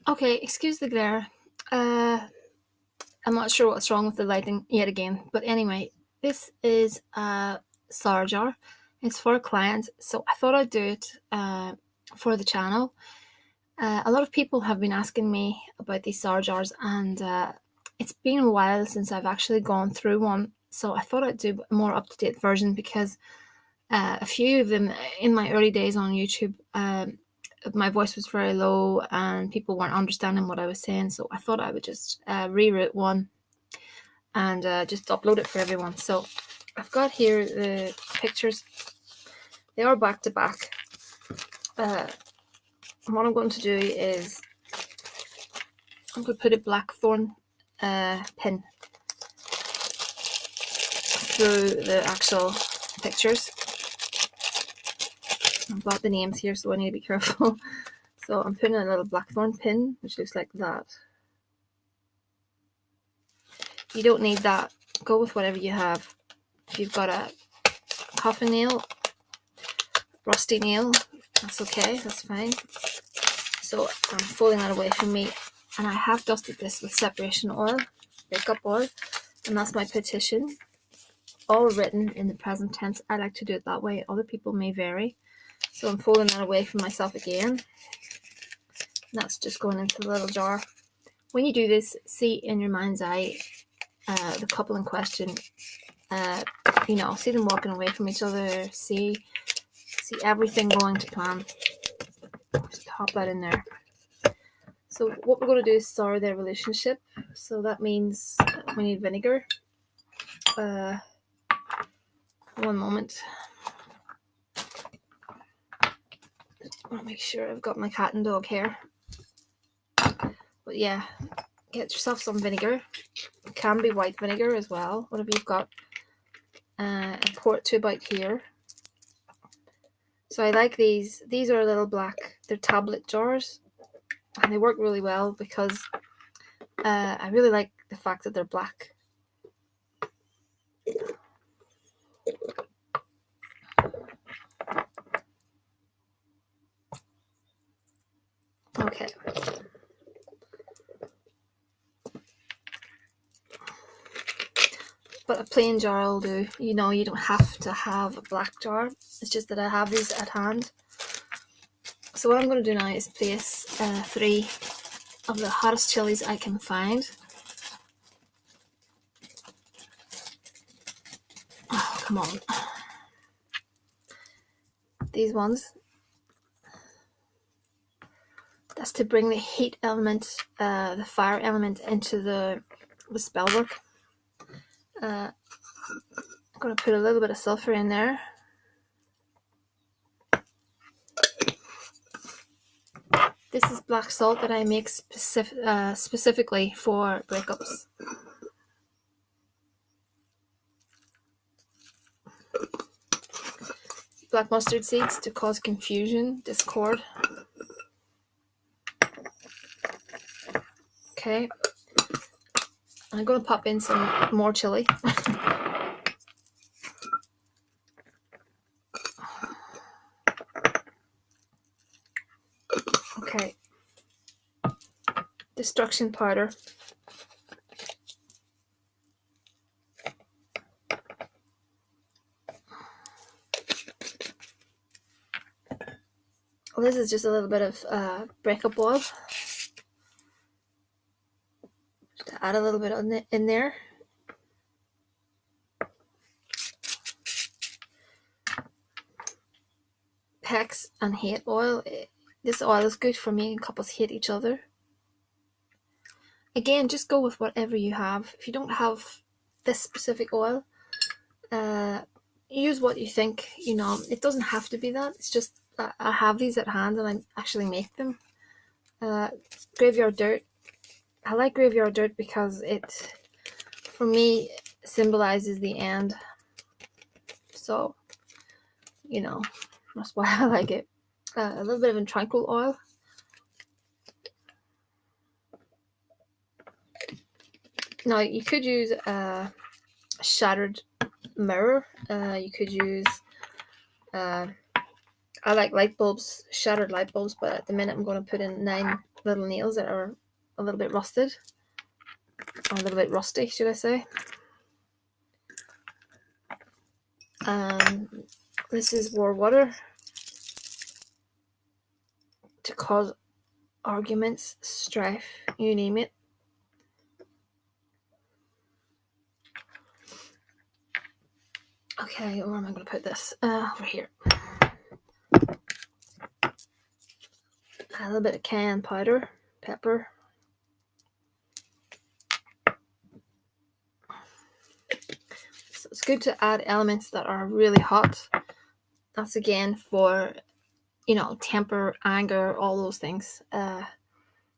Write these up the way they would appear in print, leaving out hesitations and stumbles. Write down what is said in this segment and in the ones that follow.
Okay, excuse the glare. Uh, I'm not sure what's wrong with the lighting yet again, but anyway, this is a sour jar. It's for a client, so I thought I'd do it for the channel. A lot of people have been asking me about these sour jars, and it's been a while since I've actually gone through one, so I thought I'd do a more up to date version because a few of them in my early days on YouTube, my voice was very low and people weren't understanding what I was saying. So I thought I would just reroute one and just upload it for everyone. So I've got here the pictures. They are back to back. What I'm going to do is I'm going to put a blackthorn pin through the actual pictures. I've got the names here, so I need to be careful. So I'm putting a little blackthorn pin, which looks like that. You don't need that. Go with whatever you have. If you've got a coffin nail, rusty nail, that's okay, that's fine. So I'm folding that away from me, and I have dusted this with separation oil, breakup oil, and that's my petition. All written in the present tense. I like to do it that way. Other people may vary. So I'm folding that away from myself again. That's just going into the little jar. When you do this, see in your mind's eye the couple in question. See them walking away from each other. See everything going to plan. Just pop that in there. So what we're going to do is sour their relationship. So that means we need vinegar. One moment. I want to make sure I've got my cat and dog hair. But yeah, get yourself some vinegar. It can be white vinegar as well, whatever you've got. And pour it to about here. So I like these. These are a little black. They're tablet jars. And they work really well because I really like the fact that they're black. Okay. But a plain jar will do. You don't have to have a black jar. It's just that I have these at hand. So what I'm going to do now is place 3 of the hottest chilies I can find. Oh, come on. These ones. That's to bring the heat element, the fire element into the spell work. I'm going to put a little bit of sulphur in there. This is black salt that I make specifically for breakups. Black mustard seeds to cause confusion, discord. Okay. I'm going to pop in some more chili. Okay. Destruction powder. Well, this is just a little bit of breakup oil. Just to add a little bit in there. Pex and hate oil. This oil is good for making couples hate each other. Again, just go with whatever you have. If you don't have this specific oil, use what you think. It doesn't have to be that. It's just I have these at hand and I actually make them. Graveyard dirt. I like graveyard dirt because it, for me, symbolizes the end. So, that's why I like it. A little bit of tranquil oil. Now, you could use a shattered mirror. You could use a I like light bulbs, shattered light bulbs, but at the minute I'm going to put in 9 little nails that are a little bit rusted, or a little bit rusty, should I say. This is war water to cause arguments, strife, you name it. Okay, where am I going to put this? Over here. A little bit of cayenne powder, pepper. So it's good to add elements that are really hot. That's again for, temper, anger, all those things.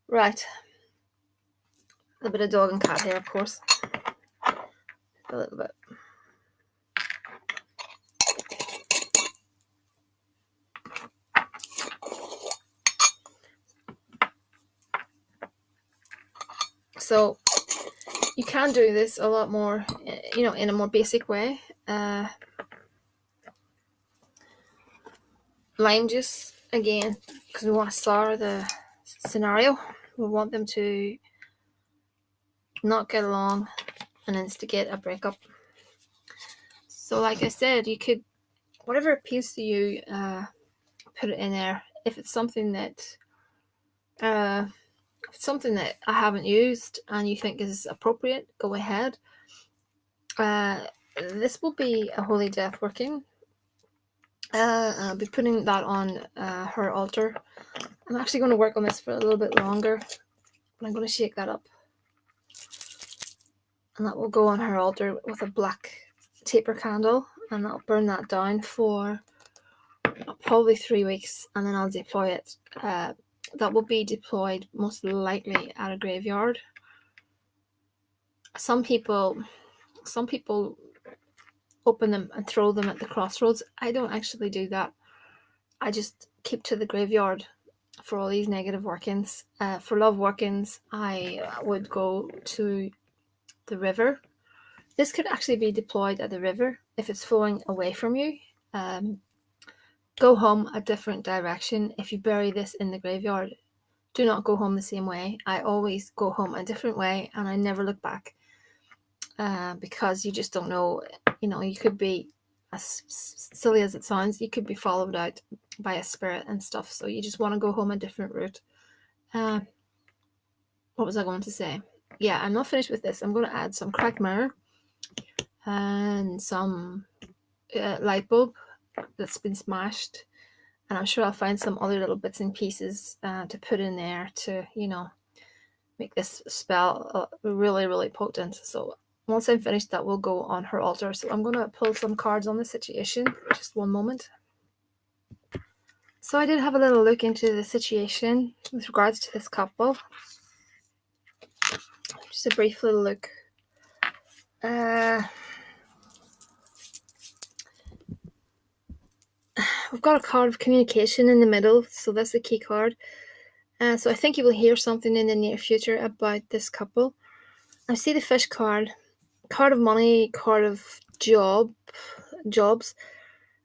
Right. A bit of dog and cat hair, of course. A little bit. So you can do this a lot more, in a more basic way. Lime juice, again, because we want to sour the scenario. We want them to not get along and instigate a breakup. So like I said, you could, whatever appeals to you, put it in there. If it's something that I haven't used and you think is appropriate, go ahead. This will be a holy death working. I'll be putting that on her altar. I'm actually going to work on this for a little bit longer, but I'm going to shake that up. And that will go on her altar with a black taper candle, and I'll burn that down for probably 3 weeks, and then I'll deploy it. That will be deployed most likely at a graveyard. Some people open them and throw them at the crossroads. I don't actually do that. I just keep to the graveyard for all these negative workings. For love workings, I would go to the river. This could actually be deployed at the river if it's flowing away from you. Go home a different direction. If you bury this in the graveyard, do not go home the same way. I always go home a different way, and I never look back, because you just don't know. You could be, as silly as it sounds, you could be followed out by a spirit and stuff. So you just want to go home a different route. What was I going to say? Yeah, I'm not finished with this. I'm going to add some cracked mirror and some light bulb that's been smashed, and I'm sure I'll find some other little bits and pieces to put in there to make this spell really, really potent. So once I'm finished, that will go on her altar. So I'm going to pull some cards on the situation. Just one moment. So I did have a little look into the situation with regards to this couple. Just a brief little look. We've got a card of communication in the middle, so that's the key card. So I think you will hear something in the near future about this couple. I see the fish card of money, card of jobs.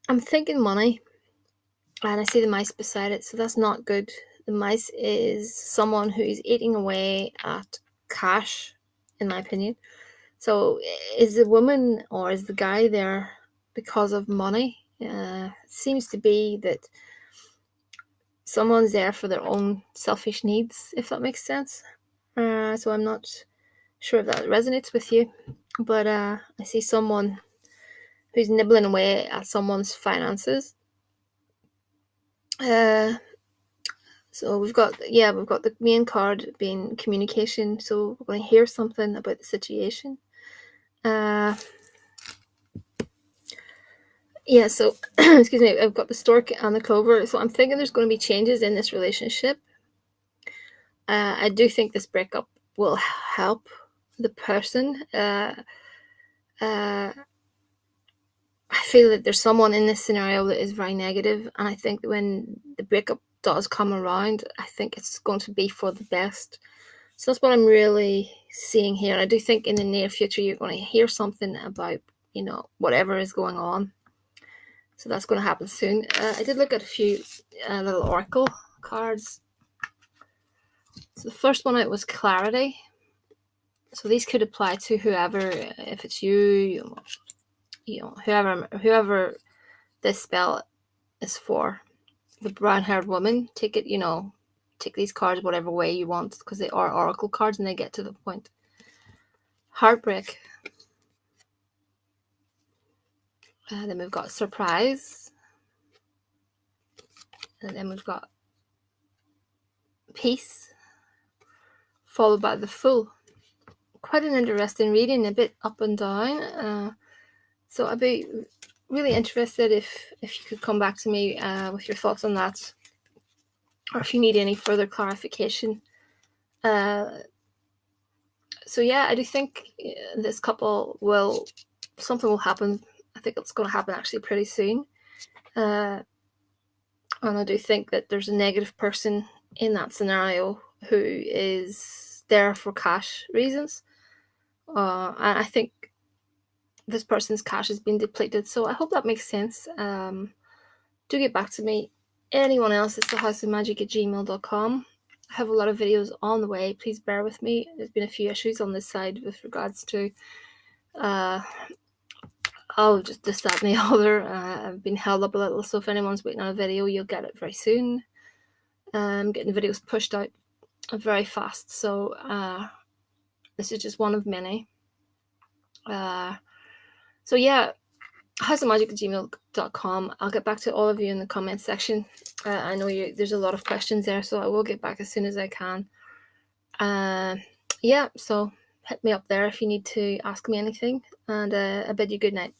I'm thinking money, and I see the mice beside it, so that's not good. The mice is someone who's eating away at cash, in my opinion. So is the woman or is the guy there because of money? It seems to be that someone's there for their own selfish needs, if that makes sense. So I'm not sure if that resonates with you, but I see someone who's nibbling away at someone's finances. So we've got the main card being communication. So we're going to hear something about the situation. So excuse me, I've got the stork and the clover. So I'm thinking there's going to be changes in this relationship. I do think this breakup will help the person. I feel that there's someone in this scenario that is very negative, and I think when the breakup does come around, I think it's going to be for the best. So that's what I'm really seeing here. And I do think in the near future you're going to hear something about, whatever is going on. So that's going to happen soon. I did look at a few little oracle cards. So the first one out was Clarity. So these could apply to whoever, if it's you, whoever this spell is for. The brown-haired woman, take these cards whatever way you want, because they are oracle cards and they get to the point. Heartbreak. Then we've got Surprise. And then we've got Peace, followed by the Fool. Quite an interesting reading, a bit up and down. So I'd be really interested if you could come back to me with your thoughts on that, or if you need any further clarification. So yeah, I do think this couple something will happen. I think it's going to happen actually pretty soon. And I do think that there's a negative person in that scenario who is there for cash reasons. And I think this person's cash has been depleted. So I hope that makes sense. Do get back to me. Anyone else, it's thehouseofmagick@gmail.com. I have a lot of videos on the way. Please bear with me. There's been a few issues on this side with regards to just this, that, and the other. I've been held up a little, so if anyone's waiting on a video, you'll get it very soon. I'm getting the videos pushed out very fast, so this is just one of many. So yeah, houseofmagick@gmail.com. I'll get back to all of you in the comment section. I know there's a lot of questions there, so I will get back as soon as I can. Yeah, so hit me up there if you need to ask me anything, and I bid you good night.